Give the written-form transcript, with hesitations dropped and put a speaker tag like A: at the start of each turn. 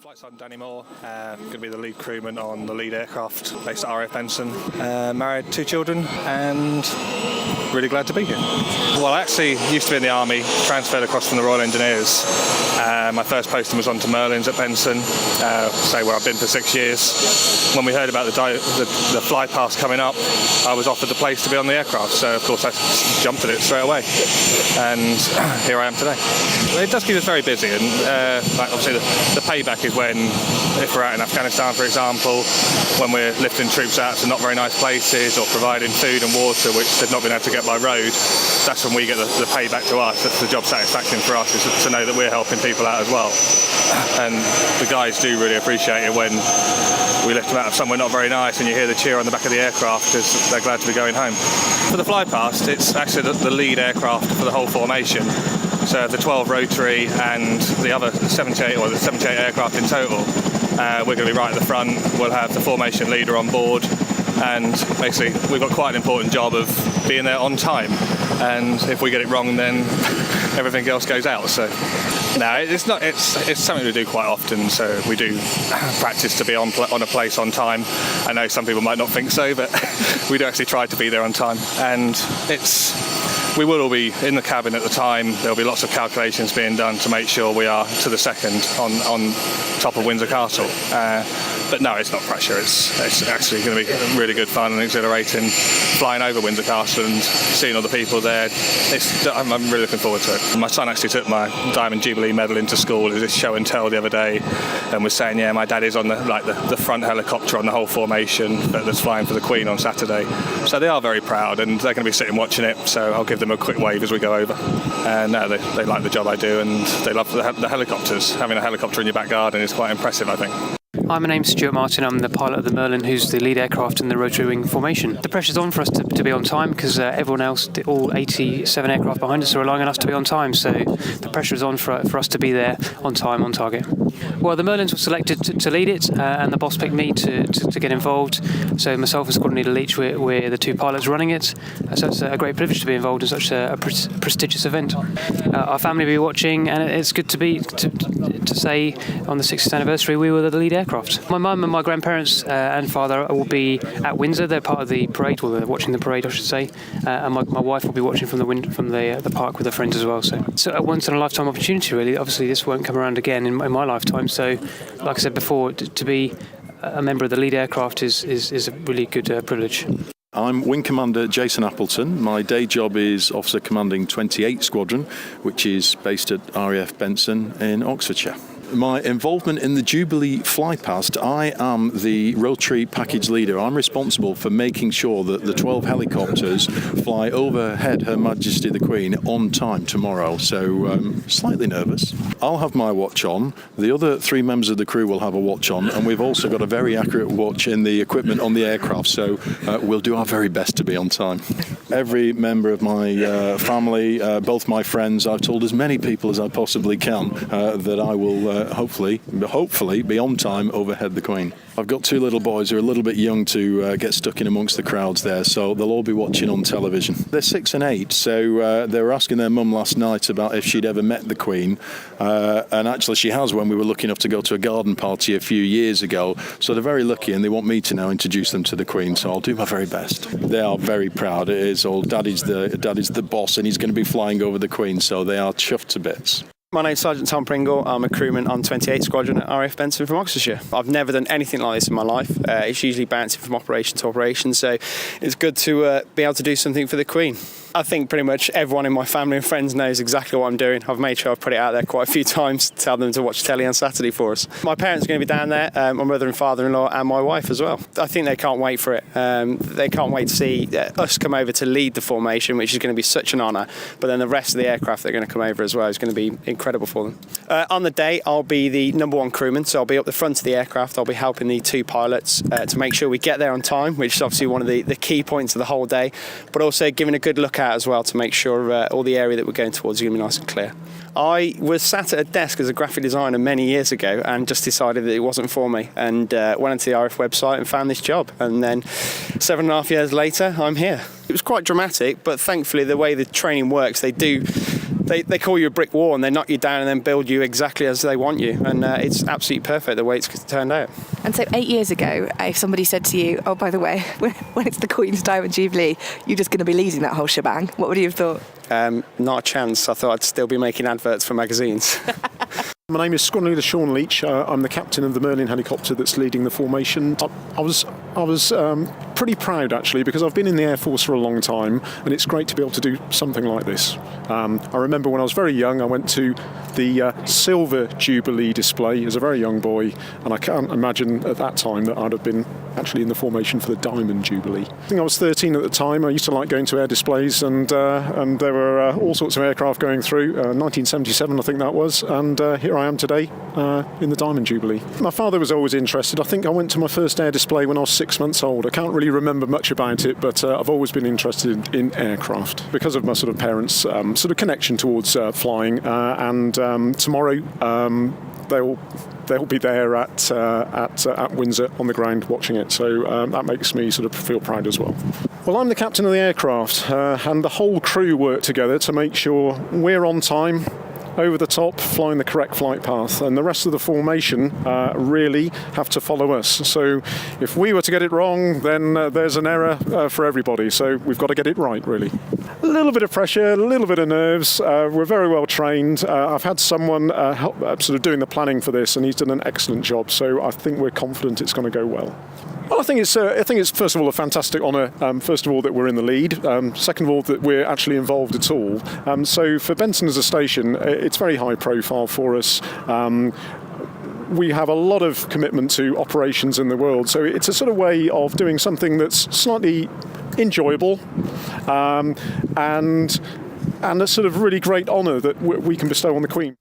A: Flight sergeant Danny Moore, going to be the lead crewman on the lead aircraft based at RAF Benson. Married, 2 children, and really glad to be here. Well, I actually used to be in the Army, transferred across from the Royal Engineers. My first posting was on to Merlin's at Benson, where I've been for 6 years. When we heard about the flypast coming up, I was offered the place to be on the aircraft, so of course I jumped at it straight away, and here I am today. It does keep us very busy, and obviously the payback is when, if we're out in Afghanistan, for example, when we're lifting troops out to not very nice places or providing food and water which they've not been able to get by road, that's when we get the payback to us. That's the job satisfaction for us, is to know that we're helping people out as well. And the guys do really appreciate it when we lift them out of somewhere not very nice and you hear the cheer on the back of the aircraft because they're glad to be going home. For the flypast, it's actually the lead aircraft for the whole formation. So the 12 rotary and the other 78 aircraft in total, we're going to be right at the front. We'll have the formation leader on board, and basically we've got quite an important job of being there on time. And if we get it wrong, then everything else goes out. So no, it's not. It's something we do quite often. So we do practice to be on a place on time. I know some people might not think so, but we do actually try to be there on time. And we will all be in the cabin at the time. There'll be lots of calculations being done to make sure we are to the second on top of Windsor Castle. But no, it's not pressure. It's actually going to be really good fun and exhilarating, flying over Windsor Castle and seeing all the people there. I'm really looking forward to it. My son actually took my Diamond Jubilee medal into school at this show and tell the other day, and was saying, yeah, my dad is on the front helicopter on the whole formation that's flying for the Queen on Saturday. So they are very proud, and they're going to be sitting watching it. So I'll give them a quick wave as we go over. And no, they like the job I do, and they love the helicopters. Having a helicopter in your back garden is quite impressive, I think.
B: Hi, my name's Stuart Martin. I'm the pilot of the Merlin, who's the lead aircraft in the rotary wing formation. The pressure's on for us to be on time because everyone else, all 87 aircraft behind us, are relying on us to be on time. So the pressure is on for us to be there on time, on target. Well, the Merlins were selected to lead it, and the boss picked me to get involved. So myself and Squadron Leader Leech, we're the 2 pilots running it. So it's a great privilege to be involved in such a prestigious event. Our family will be watching, and it's good to say on the 60th anniversary we were the lead aircraft. My mum and my grandparents and father will be at Windsor. They're part of the parade, or they're watching the parade, I should say. And my wife will be watching from the park with her friends as well. So it's a once in a lifetime opportunity, really. Obviously, this won't come around again in my lifetime. So, like I said before, to be a member of the lead aircraft is a really good privilege.
C: I'm Wing Commander Jason Appleton. My day job is Officer Commanding 28 Squadron, which is based at RAF Benson in Oxfordshire. My involvement in the Jubilee flypast, I am the rotary package leader. I'm responsible for making sure that the 12 helicopters fly overhead Her Majesty the Queen on time tomorrow. So slightly nervous. I'll have my watch on. The other 3 members of the crew will have a watch on, and we've also got a very accurate watch in the equipment on the aircraft. So we'll do our very best to be on time. Every member of my family, both my friends, I've told as many people as I possibly can that I will hopefully be on time overhead the Queen. I've got 2 little boys who are a little bit young to get stuck in amongst the crowds there, so they'll all be watching on television. They're 6 and 8, so they were asking their mum last night about if she'd ever met the Queen, and actually she has, when we were lucky enough to go to a garden party a few years ago, so they're very lucky, and they want me to now introduce them to the Queen, so I'll do my very best. They are very proud. It is all Daddy's the boss, and he's going to be flying over the Queen, so they are chuffed to bits.
D: My name's Sergeant Tom Pringle. I'm a crewman on 28 Squadron at RAF Benson from Oxfordshire. I've never done anything like this in my life. It's usually bouncing from operation to operation, so it's good to be able to do something for the Queen. I think pretty much everyone in my family and friends knows exactly what I'm doing. I've made sure I've put it out there quite a few times to tell them to watch telly on Saturday for us. My parents are going to be down there, my mother and father-in-law, and my wife as well. I think they can't wait for it. They can't wait to see us come over to lead the formation, which is going to be such an honour. But then the rest of the aircraft that are going to come over as well is going to be incredible for them. On the day, I'll be the #1 crewman, so I'll be up the front of the aircraft. I'll be helping the 2 pilots to make sure we get there on time, which is obviously one of the key points of the whole day, but also giving a good look out as well to make sure all the area that we're going towards is going to be nice and clear. I was sat at a desk as a graphic designer many years ago and just decided that it wasn't for me, and went onto the RAF website and found this job, and then 7.5 years later I'm here. It was quite dramatic, but thankfully the way the training works, they do they call you a brick wall and they knock you down and then build you exactly as they want you. And it's absolutely perfect the way it's turned out.
E: And so 8 years ago, if somebody said to you, oh, by the way, when it's the Queen's Diamond Jubilee, you're just going to be leading that whole shebang, what would you have thought?
D: Not a chance. I thought I'd still be making adverts for magazines.
F: My name is Squadron Leader Shaun Leech. I'm the captain of the Merlin helicopter that's leading the formation. I was pretty proud actually, because I've been in the Air Force for a long time, and it's great to be able to do something like this. I remember when I was very young, I went to the Silver Jubilee display as a very young boy, and I can't imagine at that time that I'd have been actually in the formation for the Diamond Jubilee. I think I was 13 at the time. I used to like going to air displays, and there were all sorts of aircraft going through. 1977, I think that was, and here I am today in the Diamond Jubilee. My father was always interested. I think I went to my first air display when I was 6 months old. I can't really remember much about it, but I've always been interested in aircraft because of my sort of parents' sort of connection towards flying. And tomorrow they'll be there at Windsor on the ground watching it. So that makes me sort of feel proud as well. Well, I'm the captain of the aircraft, and the whole crew work together to make sure we're on time, over the top, flying the correct flight path, and the rest of the formation really have to follow us. So if we were to get it wrong, then there's an error for everybody. So we've got to get it right, really. A little bit of pressure, a little bit of nerves. We're very well trained. I've had someone help sort of doing the planning for this, and he's done an excellent job. So I think we're confident it's going to go well. Well, I think it's first of all a fantastic honour. First of all, that we're in the lead. Second of all, that we're actually involved at all. So for Benson as a station, it's very high profile for us. We have a lot of commitment to operations in the world, so it's a sort of way of doing something that's slightly enjoyable, and a sort of really great honour that we can bestow on the Queen.